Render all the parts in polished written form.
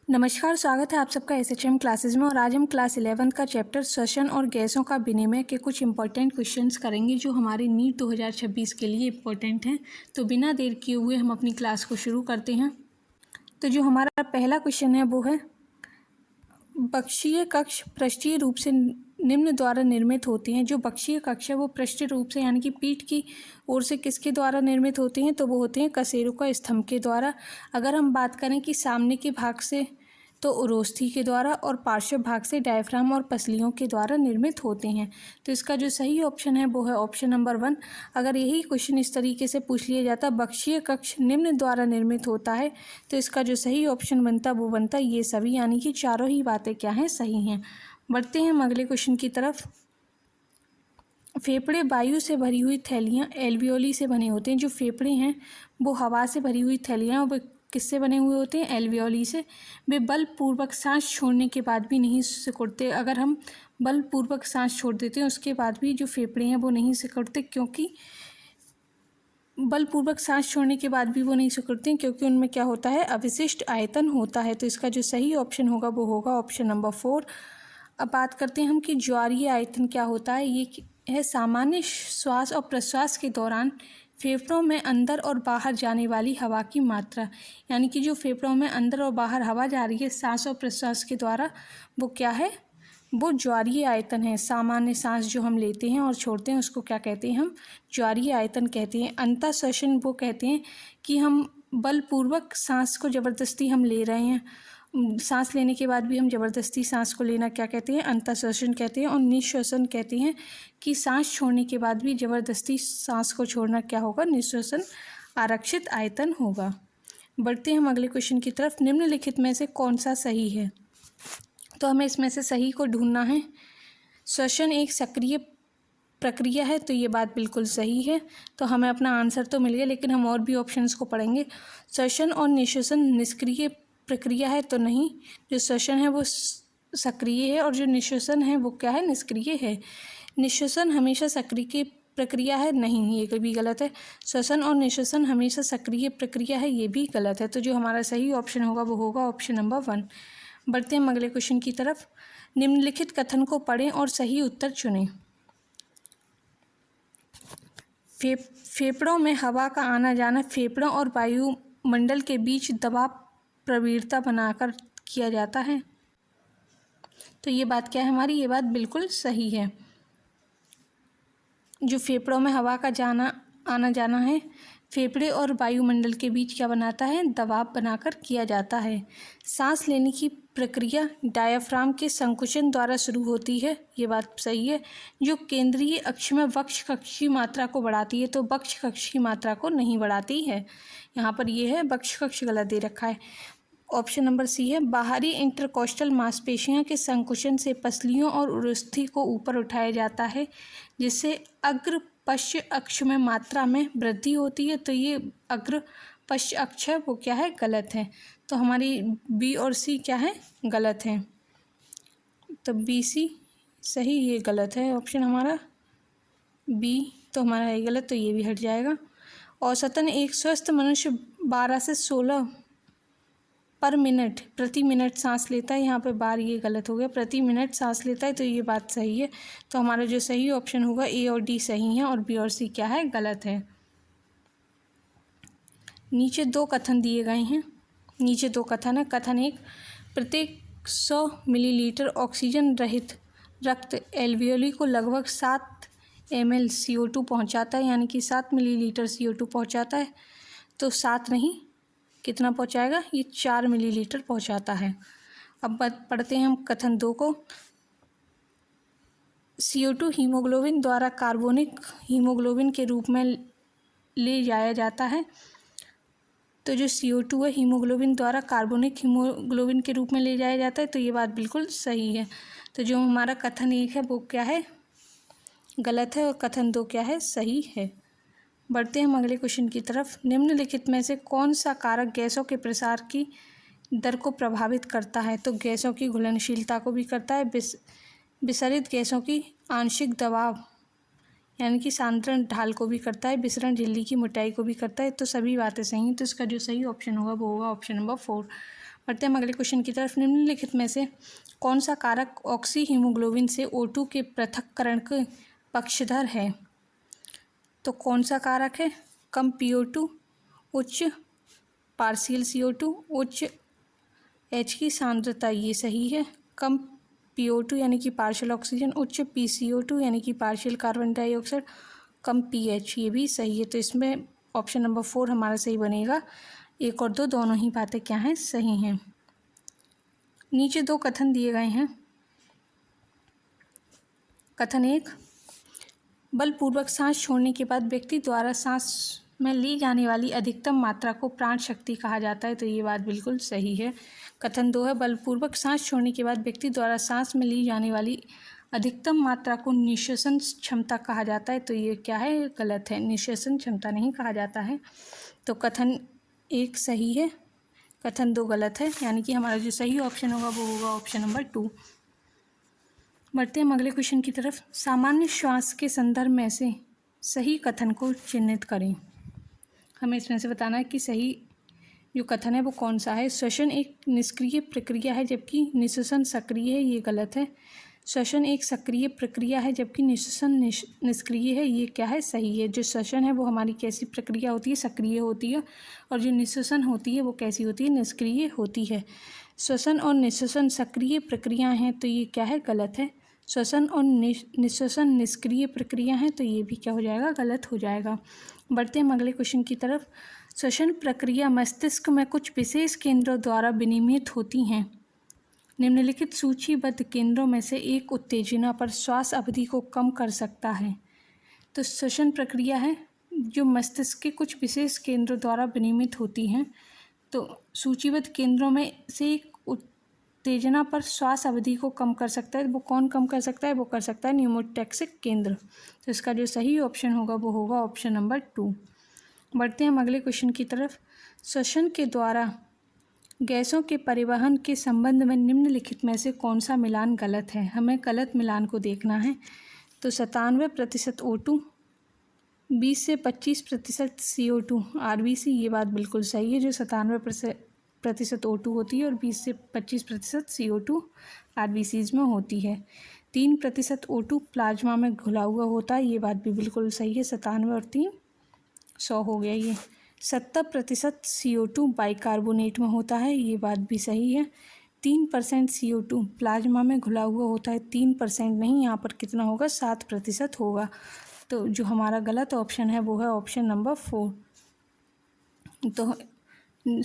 नमस्कार, स्वागत है आप सबका एसएचएम क्लासेस में। और आज हम क्लास 11 का चैप्टर श्वसन और गैसों का विनिमय के कुछ इंपॉर्टेंट क्वेश्चंस करेंगे जो हमारे नीट 2026 के लिए इम्पोर्टेंट हैं। तो बिना देर किए हुए हम अपनी क्लास को शुरू करते हैं। तो जो हमारा पहला क्वेश्चन है वो है, बक्षीय कक्ष पृष्ठीय रूप से निम्न द्वारा निर्मित होते हैं। जो बक्षीय कक्ष है वो पृष्ठीय रूप से यानी कि पीठ की ओर से किसके द्वारा निर्मित होते हैं, तो वो होते हैं कशेरुका स्तंभ के द्वारा। अगर हम बात करें कि सामने के भाग से, तो उरोस्थी के द्वारा, और पार्श्व भाग से डायफ्राम और पसलियों के द्वारा निर्मित होते हैं। तो इसका जो सही ऑप्शन है वो है ऑप्शन नंबर 1। अगर यही क्वेश्चन इस तरीके से पूछ लिया जाता, बक्षीय कक्ष निम्न द्वारा निर्मित होता है, तो इसका जो सही ऑप्शन बनता वो बनता ये सभी, यानी कि चारों ही बातें क्या हैं, सही हैं। बढ़ते हैं हम अगले क्वेश्चन की तरफ। फेफड़े वायु से भरी हुई थैलियाँ एल्वियोली से बने होते हैं। जो फेफड़े हैं वो हवा से भरी हुई थैलियाँ, वो किससे बने हुए होते हैं, एल्वियोली से। वे बलपूर्वक सांस छोड़ने के बाद भी नहीं सिकुड़ते। अगर हम बलपूर्वक सांस छोड़ देते हैं उसके बाद भी जो फेफड़े हैं वो नहीं सिकुड़ते, क्योंकि बलपूर्वक सांस छोड़ने के बाद भी वो नहीं सिकुड़ते हैं, क्योंकि उनमें क्या होता है, अवशिष्ट आयतन होता है। तो इसका जो सही ऑप्शन होगा वो होगा ऑप्शन नंबर 4। अब बात करते हैं हम कि ज्वारीय आयतन क्या होता है। ये है सामान्य श्वास और प्रश्वास के दौरान फेफड़ों में अंदर और बाहर जाने वाली हवा की मात्रा, यानी कि जो फेफड़ों में अंदर और बाहर हवा जा रही है सांस और प्रश्वास के द्वारा, वो क्या है, वो ज्वारीय आयतन है। सामान्य सांस जो हम लेते हैं और छोड़ते हैं उसको क्या कहते हैं, हम ज्वारीय आयतन कहते हैं। अंतः श्वसन वो कहते हैं कि हम बलपूर्वक सांस को ज़बरदस्ती हम ले रहे हैं, सांस लेने के बाद भी हम ज़बरदस्ती सांस को लेना क्या कहते हैं, अंतःश्वसन कहते हैं। और निःश्वसन कहते हैं कि सांस छोड़ने के बाद भी ज़बरदस्ती सांस को छोड़ना क्या होगा, निःश्वसन आरक्षित आयतन होगा। बढ़ते हैं हम अगले क्वेश्चन की तरफ। निम्नलिखित में से कौन सा सही है, तो हमें इसमें से सही को ढूंढना है। श्वसन एक सक्रिय प्रक्रिया है, तो ये बात बिल्कुल सही है। तो हमें अपना आंसर तो मिल गया, लेकिन हम और भी ऑप्शंस को पढ़ेंगे। श्वसन और निःश्वसन निष्क्रिय प्रक्रिया है, तो नहीं। जो श्वसन है वो सक्रिय है और जो निःश्वसन है वो क्या है, निष्क्रिय है। निःश्वसन हमेशा सक्रिय प्रक्रिया है, नहीं, ये भी गलत है। श्वसन और निःश्वसन हमेशा सक्रिय प्रक्रिया है, ये भी गलत है। तो जो हमारा सही ऑप्शन होगा वो होगा ऑप्शन नंबर 1। बढ़ते हैं हम अगले क्वेश्चन की तरफ। निम्नलिखित कथन को पढ़ें और सही उत्तर चुनें। फेफड़ों में हवा का आना जाना फेफड़ों और वायुमंडल के बीच दबाव प्रवणता बनाकर किया जाता है। तो ये बात क्या है हमारी, ये बात बिल्कुल सही है। जो फेफड़ों में हवा का आना जाना है, फेफड़े और वायुमंडल के बीच क्या बनाता है, दबाव बनाकर किया जाता है। सांस लेने की प्रक्रिया डायाफ्राम के संकुचन द्वारा शुरू होती है, ये बात सही है। जो केंद्रीय अक्ष में वक्ष कक्ष की मात्रा को बढ़ाती है, तो वक्ष कक्ष की मात्रा को नहीं बढ़ाती है। यहाँ पर ये है वक्ष कक्ष गलत दे रखा है। ऑप्शन नंबर सी है। बाहरी इंटरकोस्टल मांसपेशियों के संकुचन से पसलियों और उरुस्थि को ऊपर उठाया जाता है, जिससे अग्र पश्च अक्ष में मात्रा में वृद्धि होती है। तो ये अग्र पश्च अक्ष है वो क्या है, गलत है। तो हमारी बी और सी क्या है, गलत है। तो बी सी सही, ये गलत है ऑप्शन हमारा बी। तो हमारा ये गलत, तो ये भी हट जाएगा। औसतन एक स्वस्थ मनुष्य 12 से 16 प्रति मिनट सांस लेता है। यहाँ पे बार ये गलत हो गया, प्रति मिनट सांस लेता है, तो ये बात सही है। तो हमारा जो सही ऑप्शन होगा ए और डी सही है, और बी और सी क्या है, गलत है। नीचे दो कथन दिए गए हैं। नीचे दो कथन है। कथन 1, प्रत्येक 100 मिलीलीटर ऑक्सीजन रहित रक्त एल्वियोली को लगभग 7 ml CO2 पहुँचाता है, यानी कि 7 मिलीलीटर CO2 पहुँचाता है। तो 7 नहीं, कितना पहुँचाएगा, ये 4 मिलीलीटर पहुँचाता है। अब पढ़ते हैं हम कथन 2 को। CO2 हीमोग्लोबिन द्वारा कार्बोनिक हीमोग्लोबिन के रूप में ले जाया जाता है। तो जो CO2 है हीमोग्लोबिन द्वारा कार्बोनिक हीमोग्लोबिन के रूप में ले जाया जाता है, तो ये बात बिल्कुल सही है। तो जो हमारा कथन 1 है वो क्या है, गलत है, और कथन 2 क्या है, सही है। बढ़ते हैं हम अगले क्वेश्चन की तरफ। निम्नलिखित में से कौन सा कारक गैसों के प्रसार की दर को प्रभावित करता है, तो गैसों की घुलनशीलता को भी करता है, विसरित गैसों की आंशिक दबाव यानी कि सांद्रण ढाल को भी करता है, विसरण झिल्ली की मोटाई को भी करता है। तो सभी बातें सही हैं, तो इसका जो सही ऑप्शन होगा वो होगा ऑप्शन नंबर 4। बढ़ते हैं हम अगले क्वेश्चन की तरफ। निम्नलिखित में से कौन सा कारक ऑक्सी हीमोग्लोबिन से O2 के पृथक्करण के पक्षधर है? तो कौन सा कारक है? कम PO2, उच्च पार्शियल CO2, उच्च H की सांद्रता, ये सही है। कम PO2 यानी कि पार्शियल ऑक्सीजन, उच्च PCO2 यानी कि पार्शियल कार्बन डाइऑक्साइड, कम pH, ये भी सही है। तो इसमें ऑप्शन नंबर 4 हमारा सही बनेगा। 1 और 2 दोनों ही बातें क्या हैं? सही हैं। नीचे 2 कथन दिए गए हैं। कथन 1, बलपूर्वक सांस छोड़ने के बाद व्यक्ति द्वारा सांस में ली जाने वाली अधिकतम मात्रा को प्राण शक्ति कहा जाता है। तो ये बात बिल्कुल सही है। कथन 2 है, बलपूर्वक सांस छोड़ने के बाद व्यक्ति द्वारा सांस में ली जाने वाली अधिकतम मात्रा को निश्वसन क्षमता कहा जाता है। तो ये क्या है? गलत है, निश्वसन क्षमता नहीं कहा जाता है। तो कथन 1 सही है, कथन 2 गलत है, यानी कि हमारा जो सही ऑप्शन होगा वो होगा ऑप्शन नंबर 2। बढ़ते हैं हम अगले क्वेश्चन की तरफ। सामान्य श्वास के संदर्भ में से सही कथन को चिन्हित करें। हमें इसमें से बताना है कि सही जो कथन है वो कौन सा है। श्वसन एक निष्क्रिय प्रक्रिया है जबकि निःश्वसन सक्रिय है, ये गलत है। श्वसन एक सक्रिय प्रक्रिया है जबकि निःश्वसन निष्क्रिय है, ये क्या है? सही है। जो श्वसन है वो हमारी कैसी प्रक्रिया होती है? सक्रिय होती है। और जो निःश्वसन होती है वो कैसी होती है? निष्क्रिय होती है। श्वसन और निःश्वसन सक्रिय प्रक्रिया हैं, तो ये क्या है? गलत है। श्वसन और निःश्वसन निष्क्रिय प्रक्रिया हैं, तो ये भी क्या हो जाएगा? गलत हो जाएगा। बढ़ते हैं हम अगले क्वेश्चन की तरफ। श्वसन प्रक्रिया मस्तिष्क में कुछ विशेष केंद्रों द्वारा विनियमित होती हैं। निम्नलिखित सूचीबद्ध केंद्रों में से एक उत्तेजना पर श्वास अवधि को कम कर सकता है। तो श्वसन प्रक्रिया है जो मस्तिष्क के कुछ विशेष केंद्रों द्वारा विनियमित होती हैं। तो सूचीबद्ध केंद्रों में से एक उत्तेजना पर श्वास अवधि को कम कर सकता है। वो कौन कम कर सकता है? वो कर सकता है न्यूमोटैक्सिक केंद्र। तो इसका जो सही ऑप्शन होगा वो होगा ऑप्शन नंबर 2। बढ़ते हैं हम अगले क्वेश्चन की तरफ। श्वसन के द्वारा गैसों के परिवहन के संबंध में निम्नलिखित में से कौन सा मिलान गलत है? हमें गलत मिलान को देखना है। तो 97% O2, 20 से 25% CO2 RBC, ये बात बिल्कुल सही है। जो 97% O2 होती है और 20 से 25% CO2 RBCs में होती है। 3% O2 प्लाज्मा में घुला हुआ होता है, ये बात भी बिल्कुल सही है। 97 और 3 100 हो गया। ये 70% CO2 बाइकार्बोनेट में होता है, ये बात भी सही है। 3% CO2 प्लाज्मा में घुला हुआ होता है, 3% नहीं, यहाँ पर कितना होगा? 7% होगा। तो जो हमारा गलत ऑप्शन है वो है ऑप्शन नंबर 4। तो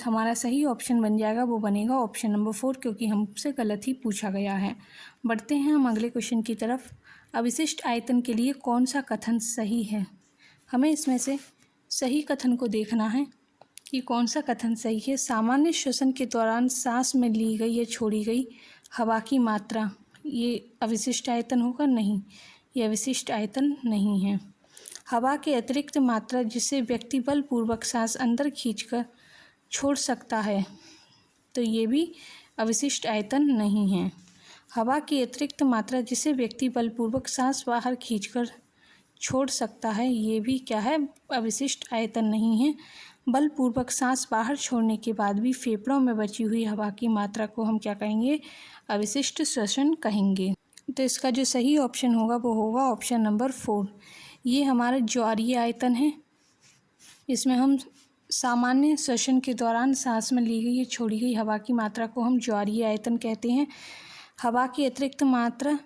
हमारा सही ऑप्शन बन जाएगा, वो बनेगा ऑप्शन नंबर 4, क्योंकि हमसे गलत ही पूछा गया है। बढ़ते हैं हम अगले क्वेश्चन की तरफ। अवशिष्ट आयतन के लिए कौन सा कथन सही है? हमें इसमें से सही कथन को देखना है कि कौन सा कथन सही है। सामान्य श्वसन के दौरान सांस में ली गई या छोड़ी गई हवा की मात्रा, ये अवशिष्ट आयतन होगा? नहीं, ये अवशिष्ट आयतन नहीं है। हवा के अतिरिक्त मात्रा जिसे व्यक्ति बलपूर्वक सांस अंदर खींचकर छोड़ सकता है, तो ये भी अवशिष्ट आयतन नहीं है। हवा की अतिरिक्त मात्रा जिसे व्यक्ति बलपूर्वक सांस बाहर खींचकर छोड़ सकता है, ये भी क्या है? अवशिष्ट आयतन नहीं है। बलपूर्वक सांस बाहर छोड़ने के बाद भी फेफड़ों में बची हुई हवा की मात्रा को हम क्या कहेंगे? अवशिष्ट श्वसन कहेंगे। तो इसका जो सही ऑप्शन होगा वो होगा ऑप्शन नंबर 4। ये हमारा ज्वारीय आयतन है। इसमें हम सामान्य श्वसन के दौरान सांस में ली गई या छोड़ी गई हवा की मात्रा को हम ज्वारीय आयतन कहते हैं। हवा की अतिरिक्त मात्रा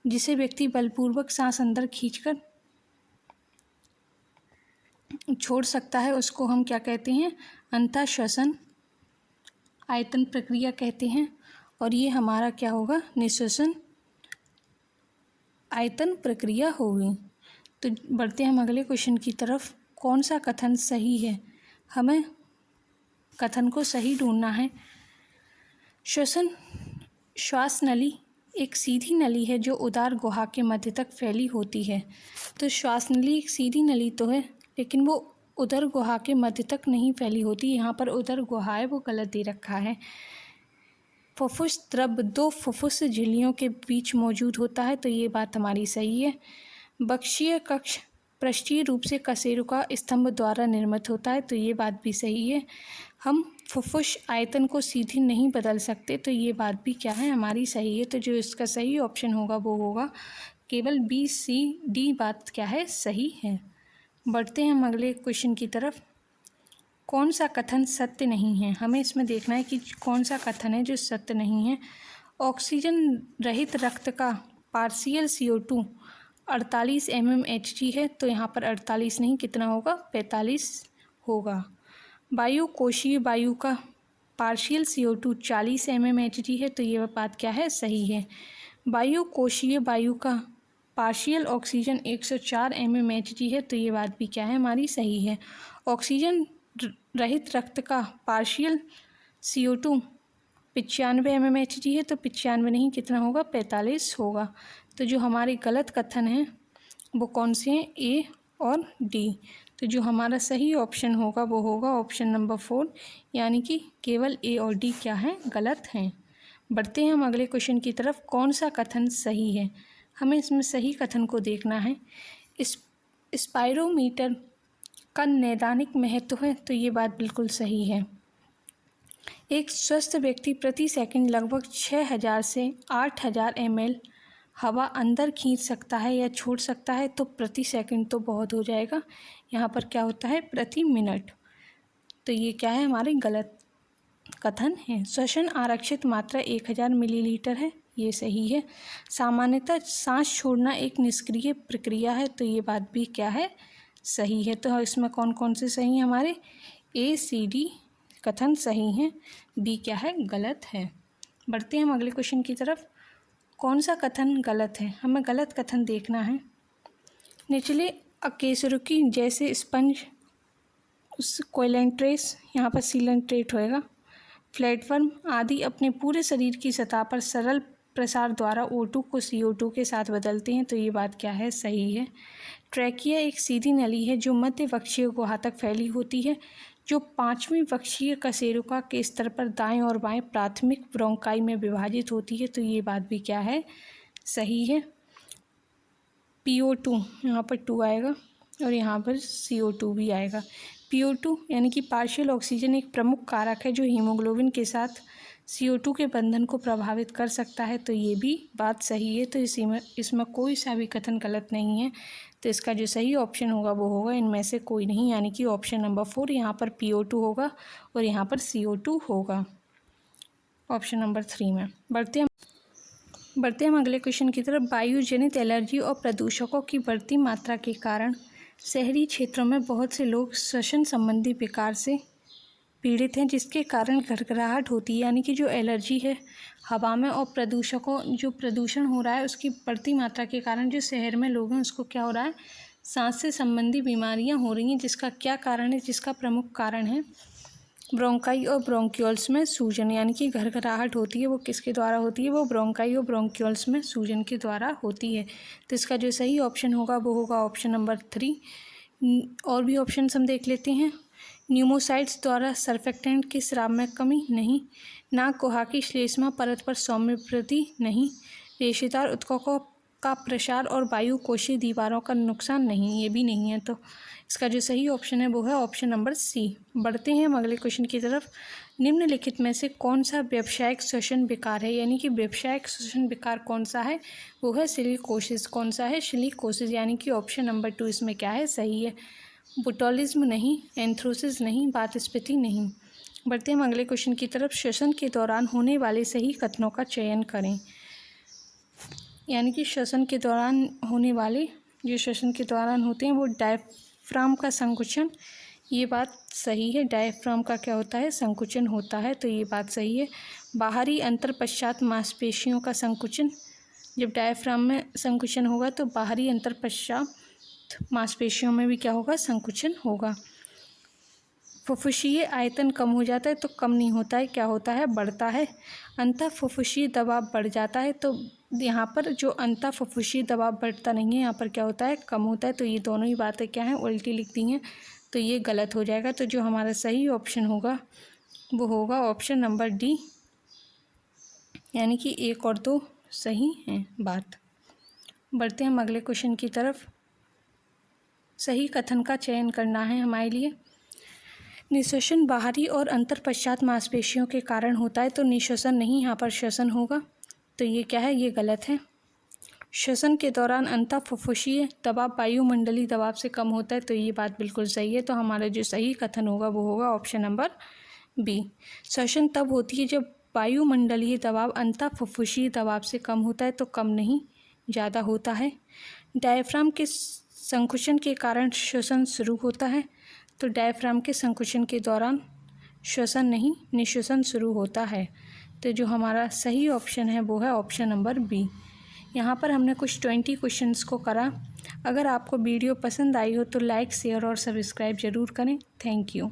जिसे व्यक्ति बलपूर्वक सांस अंदर खींचकर छोड़ सकता है, उसको हम क्या कहते हैं? अंतःश्वसन आयतन प्रक्रिया कहते हैं। और ये हमारा क्या होगा? निःश्वसन आयतन प्रक्रिया होगी। तो बढ़ते हैं हम अगले क्वेश्चन की तरफ। कौन सा कथन सही है? हमें कथन को सही ढूंढना है। श्वास नली एक सीधी नली है जो उदार गुहा के मध्य तक फैली होती है। तो श्वास नली एक सीधी नली तो है, लेकिन वो उदर गुहा के मध्य तक नहीं फैली होती। यहाँ पर उदर गुहा है वो गलत दे रखा है। फुफ्फुस द्रव 2 फुफ्फुस झिल्लियों के बीच मौजूद होता है, तो ये बात हमारी सही है। बक्षीय कक्ष पृष्ठीय रूप से कशेरुका स्तंभ द्वारा निर्मित होता है, तो ये बात भी सही है। हम फुफ्फुस आयतन को सीधे नहीं बदल सकते, तो ये बात भी क्या है हमारी सही है। तो जो इसका सही ऑप्शन होगा वो होगा केवल बी, सी, डी बात क्या है सही है। बढ़ते हैं हम अगले क्वेश्चन की तरफ। कौन सा कथन सत्य नहीं है? हमें इसमें देखना है कि कौन सा कथन है जो सत्य नहीं है। ऑक्सीजन रहित रक्त का पार्शियल CO2 48 mmHg है, तो यहाँ पर 48 नहीं कितना होगा 45 होगा। वायु कोशीय वायु का पार्शियल CO2 40 mmHg है, तो ये बात क्या है सही है। वायु कोशीय वायु का पार्शियल ऑक्सीजन 104 mmHg है, तो ये बात भी क्या है हमारी सही है। ऑक्सीजन रहित रक्त का पार्शियल CO2 95 mmHg है, तो 95 नहीं कितना होगा 45 होगा। तो जो हमारे गलत कथन हैं वो कौन से हैं? ए और डी। तो जो हमारा सही ऑप्शन होगा वो होगा ऑप्शन नंबर 4, यानी कि केवल ए और डी क्या हैं गलत हैं। बढ़ते हैं हम अगले क्वेश्चन की तरफ। कौन सा कथन सही है? हमें इसमें सही कथन को देखना है। स्पाइरोमीटर का नैदानिक महत्व है, तो ये बात बिल्कुल सही है। एक स्वस्थ व्यक्ति प्रति सेकंड लगभग 6000 से 8000 ml हवा अंदर खींच सकता है या छोड़ सकता है, तो प्रति सेकंड तो बहुत हो जाएगा, यहाँ पर क्या होता है प्रति मिनट। तो ये क्या है हमारे गलत कथन है। श्वसन आरक्षित मात्रा 1000 मिलीलीटर है, ये सही है। सामान्यतः सांस छोड़ना एक निष्क्रिय प्रक्रिया है, तो ये बात भी क्या है सही है। तो इसमें कौन कौन से सही हैं हमारे? ए, सी, डी कथन सही हैं, बी क्या है गलत है। बढ़ते हैं हम अगले क्वेश्चन की तरफ। कौन सा कथन गलत है? हमें गलत कथन देखना है। निचले अकेशरुकी जैसे स्पंज उस कोइलेंट्रेस, यहाँ पर सीलेंट्रेट होएगा, प्लेटफॉर्म आदि अपने पूरे शरीर की सतह पर सरल प्रसार द्वारा O2 को CO2 के साथ बदलते हैं, तो ये बात क्या है सही है। ट्रैकिया एक सीधी नली है जो मध्य वक्षीय गुहा तक फैली होती है, जो 5वीं वक्षीय कशेरुका के स्तर पर दाएं और बाएं प्राथमिक ब्रोंकाई में विभाजित होती है, तो ये बात भी क्या है सही है। PO2 यहाँ पर 2 आएगा और यहाँ पर CO2 भी आएगा। PO2 यानी कि पार्शियल ऑक्सीजन एक प्रमुख कारक है जो हीमोग्लोबिन के साथ CO2 के बंधन को प्रभावित कर सकता है, तो ये भी बात सही है। तो इसमें कोई सा भी कथन गलत नहीं है, तो इसका जो सही ऑप्शन होगा वो होगा इनमें से कोई नहीं, यानी कि ऑप्शन नंबर 4। यहाँ पर PO2 होगा और यहाँ पर CO2 होगा ऑप्शन नंबर 3 में। बढ़ते हम अगले क्वेश्चन की तरफ। वायु जनित एलर्जी और प्रदूषकों की बढ़ती मात्रा के कारण शहरी क्षेत्रों में बहुत से लोग श्वसन संबंधी विकार से पीड़ित हैं, जिसके कारण घरघराहट होती है, यानी कि जो एलर्जी है हवा में और प्रदूषकों जो प्रदूषण हो रहा है उसकी बढ़ती मात्रा के कारण जो शहर में लोग हैं उसको क्या हो रहा है सांस से संबंधी बीमारियां हो रही हैं। जिसका क्या कारण है? जिसका प्रमुख कारण है ब्रोंकाई और ब्रोंक्यूल्स में सूजन, यानी कि घरघराहट होती है वो किसके द्वारा होती है? वो ब्रोंकाई और ब्रोंक्यूल्स में सूजन के द्वारा होती है। तो इसका जो सही ऑप्शन होगा वो होगा ऑप्शन नंबर 3। और भी ऑप्शन हम देख लेते हैं। न्यूमोसाइट्स द्वारा सर्फेक्टेंट के स्राव में कमी नहीं, नाक गुहा की श्लेष्मा परत पर सौम्य वृद्धि नहीं, रेशेदार ऊतकों का प्रसार और वायु कोशीय दीवारों का नुकसान नहीं, ये भी नहीं है। तो इसका जो सही ऑप्शन है वो है ऑप्शन नंबर सी। बढ़ते हैं हम अगले क्वेश्चन की तरफ। निम्नलिखित में से कौन सा व्यावसायिक श्वसन विकार है? यानी कि व्यावसायिक श्वसन विकार कौन सा है? वो है सिलिकोसिस। कौन सा है? सिलिकोसिस, यानी कि ऑप्शन नंबर 2 इसमें क्या है सही है। बोटुलिज्म नहीं, एंथ्रोसिस नहीं, वातस्फीति नहीं। बढ़ते हम अगले क्वेश्चन की तरफ। श्वसन के दौरान होने वाले सही कथनों का चयन करें। यानी कि श्वसन के दौरान होने वाले जो श्वसन के दौरान होते हैं वो डायफ्राम का संकुचन, ये बात सही है। डायफ्राम का क्या होता है? संकुचन होता है, तो ये बात सही है। बाहरी अंतर पश्चात मांसपेशियों का संकुचन, जब डायफ्राम में संकुचन होगा तो बाहरी अंतर पश्चात मांसपेशियों में भी क्या होगा? संकुचन होगा। फुफ्फुसीय आयतन कम हो जाता है तो कम नहीं होता है, क्या होता है? बढ़ता है। अंतः फुफ्फुसीय दबाव बढ़ जाता है, तो यहाँ पर जो अंतः फुफ्फुसीय दबाव बढ़ता नहीं है, यहाँ पर क्या होता है? कम होता है। तो ये दोनों ही बातें क्या हैं? उल्टी लिख दी हैं, तो ये गलत हो जाएगा। तो जो हमारा सही ऑप्शन होगा वो होगा ऑप्शन नंबर डी, यानी कि 1 और 2 सही हैं बात। बढ़ते हैं हम अगले क्वेश्चन की तरफ। सही कथन का चयन करना है हमारे लिए। निःश्वसन बाहरी और अंतरपश्चात मांसपेशियों के कारण होता है, तो निःश्वसन नहीं, यहाँ पर श्वसन होगा। तो ये क्या है, ये गलत है। श्वसन के दौरान अंतःफुफ्फुसीय दबाव वायुमंडलीय दबाव से कम होता है, तो ये बात बिल्कुल सही है। तो हमारा जो सही कथन होगा वो होगा ऑप्शन नंबर बी। श्वसन तब होती है जब वायुमंडलीय दबाव अंतःफुफ्फुसीय दबाव से कम होता है, तो कम नहीं, ज़्यादा होता है। डायफ्राम के संकुचन के कारण श्वसन शुरू होता है, तो डायफ्राम के संकुचन के दौरान श्वसन नहीं, निःश्वसन शुरू होता है। तो जो हमारा सही ऑप्शन है वो है ऑप्शन नंबर बी। यहाँ पर हमने कुछ 20 क्वेश्चंस को करा। अगर आपको वीडियो पसंद आई हो तो लाइक, शेयर और सब्सक्राइब ज़रूर करें। Thank you.